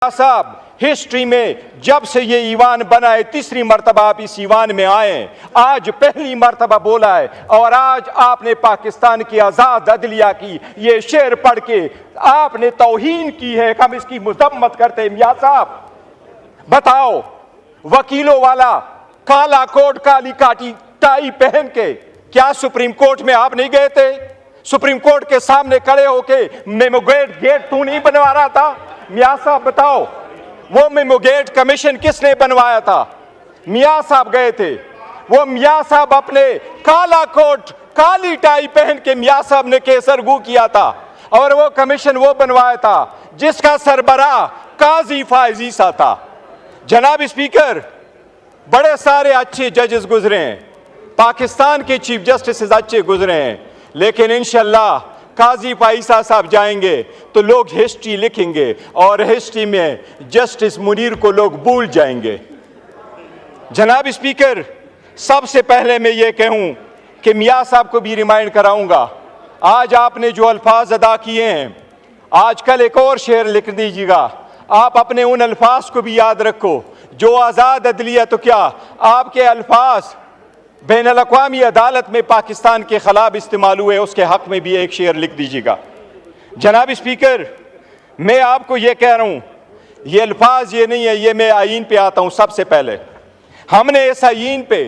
साहब, हिस्ट्री में जब से ये ईवान बना है तीसरी मर्तबा आप इस ईवान में आए, आज पहली मर्तबा बोला है और आज आपने पाकिस्तान की आज़ाद अदलिया की ये शेर पढ़ के आपने तौहीन की है। हम इसकी मजम्मत करते हैं। मियां साहब बताओ, वकीलों वाला काला कोट काली काटी टाई पहन के क्या सुप्रीम कोर्ट में आप नहीं गए थे? सुप्रीम कोर्ट के सामने खड़े होके मेमोगेट गेट तू नहीं बनवा रहा था? मियां साहब बताओ, वो मेमोगेट कमीशन किसने बनवाया था? मियां साहब गए थे। वो मियां साहब अपने काला कोट काली टाई पहन के मियां साहब ने केसरगू किया था और वो कमीशन वो बनवाया था जिसका सरबराह काजी फायजी सा था। जनाब स्पीकर, बड़े सारे अच्छे जजेस गुजरे हैं, पाकिस्तान के चीफ जस्टिस अच्छे गुजरे हैं, लेकिन इंशाल्लाह काजी फाइसा साहब जाएंगे तो लोग हिस्ट्री लिखेंगे और हिस्ट्री में जस्टिस मुनीर को लोग भूल जाएंगे। जनाब स्पीकर, सबसे पहले मैं ये कहूं कि मियां साहब को भी रिमाइंड कराऊंगा, आज आपने जो अल्फाज अदा किए हैं, आज कल एक और शेर लिख दीजिएगा। आप अपने उन अल्फाज को भी याद रखो जो आज़ाद अदलिया, तो क्या आपके अल्फाज बैनुल अक़वामी अदालत में पाकिस्तान के खिलाफ इस्तेमाल हुए, उसके हक में भी एक शेर लिख दीजिएगा। जनाब स्पीकर, मैं आपको ये कह रहा हूँ, ये अल्फाज ये नहीं है, ये मैं आईन पे आता हूँ। सबसे पहले हमने इस आईन पे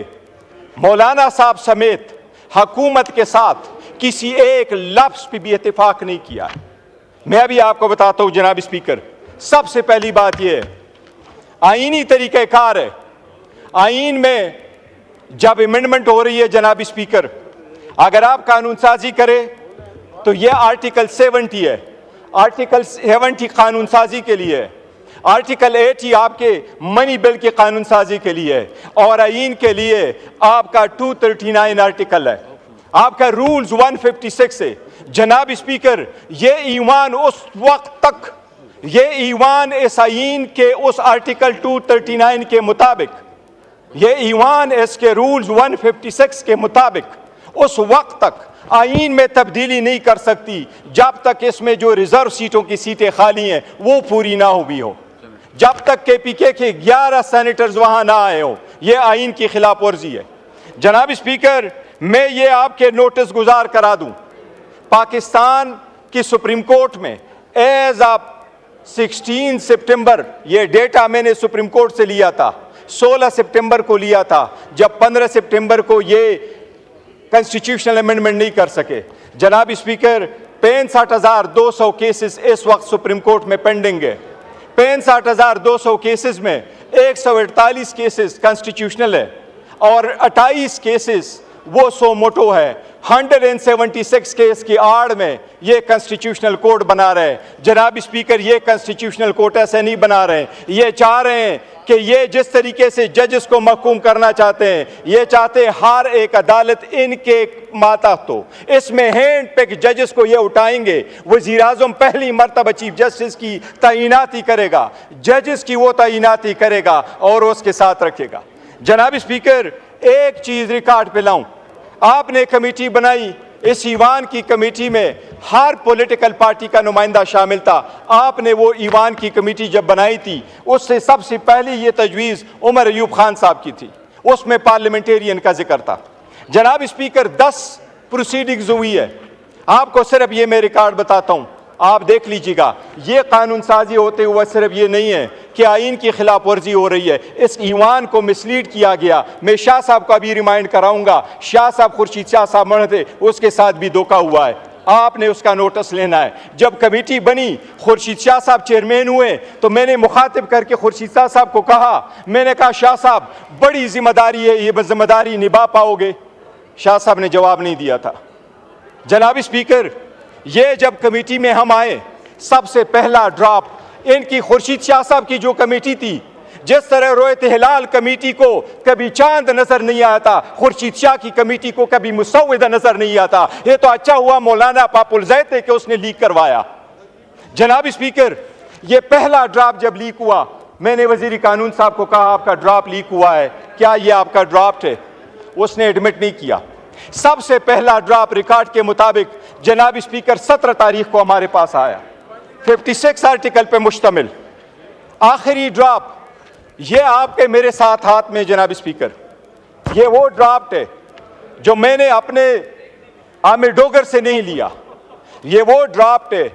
मौलाना साहब समेत हुकूमत के साथ किसी एक लफ्ज़ पे भी इत्तेफाक नहीं किया। मैं अभी आपको बताता हूँ जनाब स्पीकर, सबसे पहली बात यह है, आईनी तरीक़ाकार है। आईन में जब अमेंडमेंट हो रही है जनाब स्पीकर, अगर आप कानून साजी करें तो ये आर्टिकल 70 है। आर्टिकल 70 कानून साजी के लिए है, आर्टिकल 80 आपके मनी बिल की कानून साजी के लिए है और आईन के लिए आपका 239 आर्टिकल है, आपका रूल्स 156 है। जनाब स्पीकर, ये ईवान उस वक्त तक, ये ईवान इस आईन के उस आर्टिकल 239 के मुताबिक, ये ईवान इसके रूल्स 156 के मुताबिक उस वक्त तक आईन में तब्दीली नहीं कर सकती जब तक इसमें जो रिजर्व सीटों की सीटें खाली हैं वो पूरी ना हुई हो, जब तक KPK के 11 सेनेटर्स वहां ना आए हो। ये आईन की खिलाफ वर्जी है। जनाब स्पीकर, मैं ये आपके नोटिस गुजार करा दूं, पाकिस्तान की सुप्रीम कोर्ट में एज ऑफ 16 सितंबर, ये डेटा मैंने सुप्रीम कोर्ट से लिया था, 16 सितंबर को लिया था, जब 15 सितंबर को ये कॉन्स्टिट्यूशनल अमेंडमेंट नहीं कर सके। जनाब स्पीकर, 65,200 केसेस इस वक्त सुप्रीम कोर्ट में पेंडिंग है। 65,200 केसेस में 148 केसेस कॉन्स्टिट्यूशनल है और 28 केसेस वो सो मोटो है। 176 केस की आड़ में ये कॉन्स्टिट्यूशनल कोर्ट बना रहे हैं। जनाब स्पीकर, ये कॉन्स्टिट्यूशनल कोर्ट ऐसे नहीं बना रहे हैं, ये चाह रहे हैं कि ये जिस तरीके से जजेस को महकूम करना चाहते हैं, ये चाहते हैं हर एक अदालत इनके मातहत हो। इसमें हैंड पिक जजेस को ये उठाएंगे, वज़ीर आज़म पहली मरतबा चीफ जस्टिस की तैनाती करेगा, जजेस की वो तैनाती करेगा और उसके साथ रखेगा। जनाब स्पीकर, एक चीज़ रिकॉर्ड पे लाऊं, आपने कमेटी बनाई, इस ईवान की कमेटी में हर पॉलिटिकल पार्टी का नुमाइंदा शामिल था। आपने वो ईवान की कमेटी जब बनाई थी, उससे सबसे पहले ये तजवीज़ उमर अयूब खान साहब की थी, उसमें पार्लियामेंटेरियन का जिक्र था। जनाब स्पीकर, 10 प्रोसीडिंग्स हुई है। आपको सिर्फ ये मैं रिकॉर्ड बताता हूँ, आप देख लीजिएगा। ये कानून साजी होते हुए सिर्फ ये नहीं है कि आईन की खिलाफ वर्जी हो रही है, इस ईवान को मिसलीड किया गया। मैं शाह साहब का भी रिमाइंड कराऊंगा, शाह साहब खुर्शीद शाह साहब मर थे, उसके साथ भी धोखा हुआ है, आपने उसका नोटिस लेना है। जब कमेटी बनी, खुर्शीद शाह साहब चेयरमैन हुए, तो मैंने मुखातिब करके खुर्शीद शाह साहब को कहा, मैंने कहा शाह साहब बड़ी जिम्मेदारी है, ये जिम्मेदारी निभा पाओगे? शाह साहब ने जवाब नहीं दिया था। जनाब स्पीकर, ये जब कमेटी में हम आए, सबसे पहला ड्राफ्ट इनकी खुर्शीद शाह साहब की जो कमेटी थी, जिस तरह रोयत हिलाल कमेटी को कभी चांद नजर नहीं आता, खुर्शीद शाह की कमेटी को कभी मुसव्विदा नजर नहीं आता। ये तो अच्छा हुआ मौलाना पापुल जैद कि उसने लीक करवाया। जनाब स्पीकर, ये पहला ड्राफ्ट जब लीक हुआ, मैंने वजीर कानून साहब को कहा आपका ड्राफ्ट लीक हुआ है, क्या ये आपका ड्राफ्ट है? उसने एडमिट नहीं किया। सबसे पहला ड्राफ्ट रिकॉर्ड के मुताबिक जनाब स्पीकर 17 तारीख को हमारे पास आया, 56 आर्टिकल पे मुश्तमिल। आखिरी ड्राफ्ट ये आपके मेरे साथ हाथ में जनाब स्पीकर, ये वो ड्राफ्ट है जो मैंने अपने आमिर डोगर से नहीं लिया। ये वो ड्राफ्ट है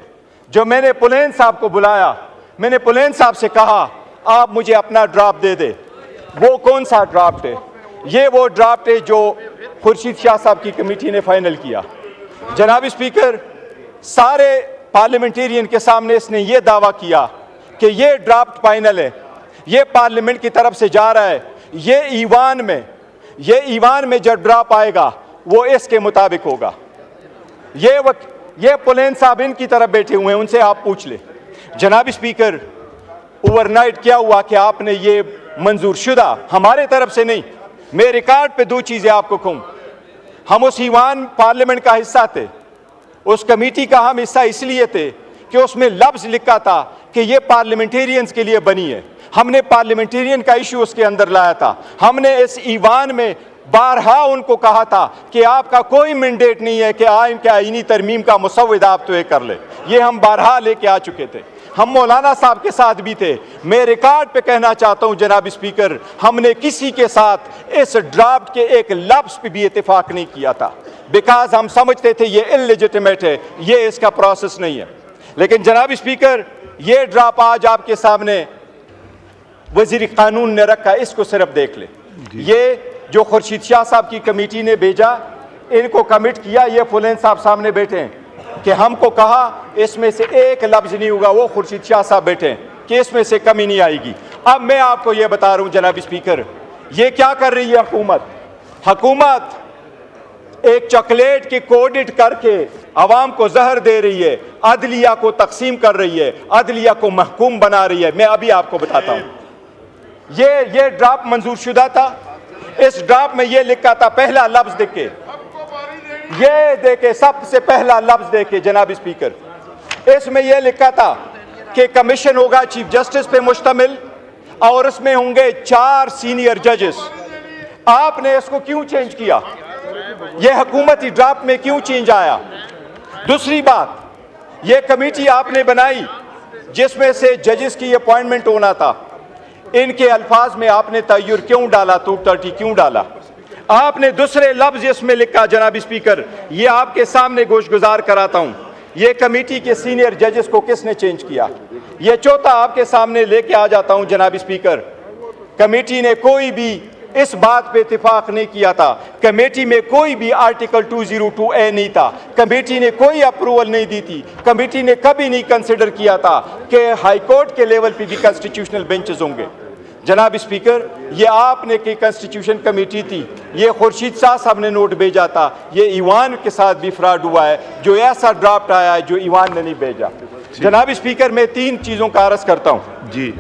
जो मैंने पुलेन साहब को बुलाया, मैंने पुलेन साहब से कहा आप मुझे अपना ड्राफ्ट दे दे। वो कौन सा ड्राफ्ट है? ये वो ड्राफ्ट है जो खुर्शीद शाह साहब की कमेटी ने फाइनल किया। जनाब स्पीकर, सारे पार्लियामेंटेरियन के सामने इसने ये दावा किया कि ये ड्राफ्ट फाइनल है, ये पार्लियामेंट की तरफ से जा रहा है, ये ईवान में जब ड्राफ्ट आएगा वो इसके मुताबिक होगा। ये पुलेन साहब इनकी तरफ बैठे हुए हैं, उनसे आप पूछ ले। जनाब स्पीकर, ओवरनाइट क्या हुआ कि आपने ये मंजूर शुदा, हमारे तरफ से नहीं, मैं रिकॉर्ड पे दो चीजें आपको कहूं। हम उस ईवान पार्लियामेंट का हिस्सा थे, उस कमेटी का हम हिस्सा इसलिए थे कि उसमें लफ्ज लिखा था कि ये पार्लियामेंटेरियंस के लिए बनी है। हमने पार्लियामेंटेरियन का इशू उसके अंदर लाया था। हमने इस ईवान में बारहा उनको कहा था कि आपका कोई मैंडेट नहीं है कि आइन के आईनी तरमीम का मुसव्वदा आप तय कर ले। ये हम बारहा लेके आ चुके थे। हम मौलाना साहब के साथ भी थे। मैं रिकॉर्ड पे कहना चाहता हूं जनाब स्पीकर, हमने किसी के साथ इस ड्राफ्ट के एक लफ्ज पे भी इत्तेफाक नहीं किया था, बिकॉज हम समझते थे ये इलेजिटिमेट है, ये इसका प्रोसेस नहीं है। लेकिन जनाब स्पीकर, ये ड्राफ्ट आज आपके सामने वजीर कानून ने रखा, इसको सिर्फ देख ले। ये जो खुर्शीद शाह साहब की कमेटी ने भेजा, इनको कमिट किया, ये फुलेन साहब सामने बैठे हैं कि हमको कहा इसमें से एक लफ्ज नहीं होगा। वो खुर्शीद शाह साहब बैठे हैं कि इसमें से कमी नहीं आएगी। अब मैं आपको ये बता रहा हूं जनाब स्पीकर, ये क्या कर रही है हुकूमत एक चॉकलेट के कोडेड करके अवाम को जहर दे रही है, अदलिया को तकसीम कर रही है, अदलिया को महकूम बना रही है। मैं अभी आपको बताता हूं, ये ड्राफ्ट मंजूर शुदा था। इस ड्राफ्ट में ये लिखा था, पहला लफ्ज देखे, ये देखे, सबसे पहला लफ्ज देखे जनाब स्पीकर, इसमें यह लिखा था कि कमीशन होगा चीफ जस्टिस पे मुश्तमिल और इसमें होंगे 4 सीनियर जजेस। आपने इसको क्यों चेंज किया? यह हुकूमती ड्राफ्ट में क्यों चेंज आया? दूसरी बात, यह कमेटी आपने बनाई जिसमें से जजेस की अपॉइंटमेंट होना था, इनके अल्फाज में आपने तय्युर क्यों डाला, 230 क्यों डाला? आपने दूसरे लफ्ज इसमें लिखा जनाब स्पीकर, ये आपके सामने गोशगुजार कराता हूं, ये कमेटी के सीनियर जजेस को किसने चेंज किया? ये चौथा आपके सामने लेके आ जाता हूं जनाब स्पीकर, कमेटी ने कोई भी इस बात पे इत्तेफाक नहीं किया था, कमेटी में कोई भी आर्टिकल 202A नहीं था, कमेटी ने कोई अप्रूवल नहीं दी थी, कमेटी ने कभी नहीं कंसिडर किया था कि हाई कोर्ट के लेवल पे भी कॉन्स्टिट्यूशनल बेंचेस होंगे। जनाब स्पीकर, ये आपने की कॉन्स्टिट्यूशन कमेटी थी, ये खुर्शीद शाह साहब ने नोट भेजा था, ये ईवान के साथ भी फ्रॉड हुआ है, जो ऐसा ड्राफ्ट आया है जो ईवान ने नहीं भेजा। जनाब स्पीकर, मैं 3 चीजों का अर्ज करता हूँ जी।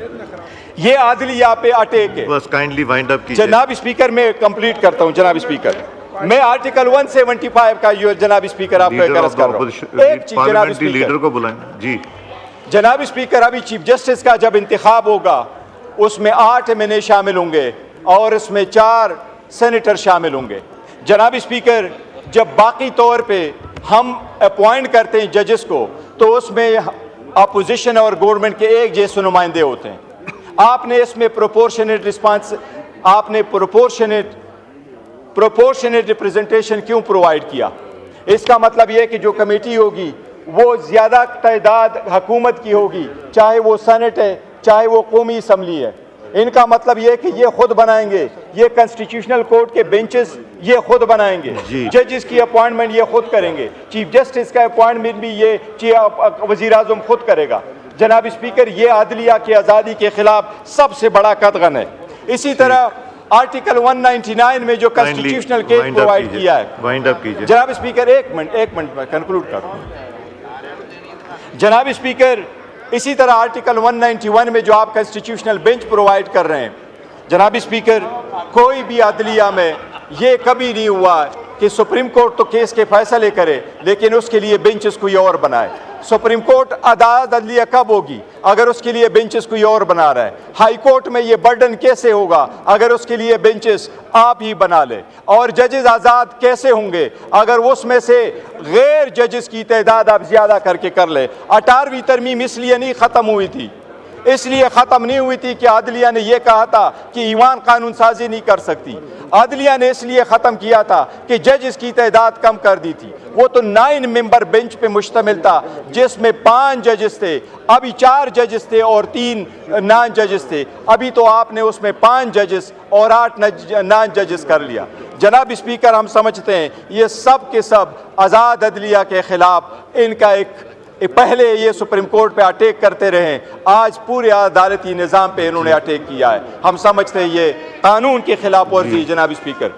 ये आदलिया पे अटैक है, बस काइंडली वाइंड अप कीजिए। जनाब स्पीकर, मैं कंप्लीट करता हूँ जनाब स्पीकर, मैं आर्टिकल 175 का जनाब स्पीकर आपको अर्ज कर रहा हूँ। एक चीज जनाब स्पीकर, लीडर को बुलाएं जी। जनाब स्पीकर, अभी चीफ जस्टिस का जब इंतखाब होगा उसमें 8 एमएनए शामिल होंगे और इसमें 4 सेनेटर शामिल होंगे। जनाब स्पीकर, जब बाकी तौर पे हम अपॉइंट करते हैं जजेस को तो उसमें अपोजिशन और गवर्नमेंट के एक जैसे नुमाइंदे होते हैं। आपने इसमें प्रोपोर्शनेट रिस्पांस, आपने प्रोपोर्शनेट रिप्रेजेंटेशन क्यों प्रोवाइड किया? इसका मतलब यह कि जो कमेटी होगी वो ज्यादा तादाद हुकूमत की होगी, चाहे वो सेनेट है चाहे वो कौमी असम्बली है। इनका मतलब यह कि ये खुद बनाएंगे, ये कॉन्स्टिट्यूशनल कोर्ट के बेंचेस ये खुद बनाएंगे, जजेस की अपॉइंटमेंट ये खुद करेंगे, चीफ जस्टिस का अपॉइंटमेंट भी ये वजीर आजम खुद करेगा। जनाब स्पीकर, ये अदलिया की आज़ादी के खिलाफ सबसे बड़ा कदगन है। इसी तरह आर्टिकल 199 में जो कॉन्स्टिट्यूशनल केस प्रोवाइड किया है, वाइंड अप कीजिए जनाब स्पीकर। एक मिनट में कंक्लूड कर। जनाब स्पीकर, इसी तरह आर्टिकल 191 में जो आप कॉन्स्टिट्यूशनल बेंच प्रोवाइड कर रहे हैं, जनाब स्पीकर, कोई भी अदलिया में ये कभी नहीं हुआ कि सुप्रीम कोर्ट तो केस के फैसले करे लेकिन उसके लिए बेंचेस कोई और बनाए। सुप्रीम कोर्ट अदालत अदलिया कब होगी अगर उसके लिए बेंचेस कोई और बना रहा है? हाई कोर्ट में ये बर्डन कैसे होगा अगर उसके लिए बेंचेस आप ही बना ले? और जजेस आज़ाद कैसे होंगे अगर उसमें से गैर जजेस की तादाद आप ज्यादा करके कर ले? 18वीं तरमीम इसलिए नहीं ख़त्म हुई थी इसलिए ख़त्म नहीं हुई थी कि अदलिया ने यह कहा था कि ईवान कानून साजी नहीं कर सकती। अदलिया ने इसलिए ख़त्म किया था कि जजेस की तादाद कम कर दी थी। वो तो 9 मेंबर बेंच पे मुश्तमिल था, जिसमें 5 जजेस थे, अभी 4 जजेस थे और 3 नॉन जजेस थे। अभी तो आपने उसमें 5 जजेस और 8 नॉन जजेस कर लिया। जनाब स्पीकर, हम समझते हैं ये सब के सब आज़ाद अदलिया के ख़िलाफ़ इनका एक पहले ये सुप्रीम कोर्ट पे अटैक करते रहे, आज पूरे अदालती निज़ाम पे इन्होंने अटैक किया है। हम समझते हैं ये कानून की खिलाफ वर्जी। जनाब स्पीकर।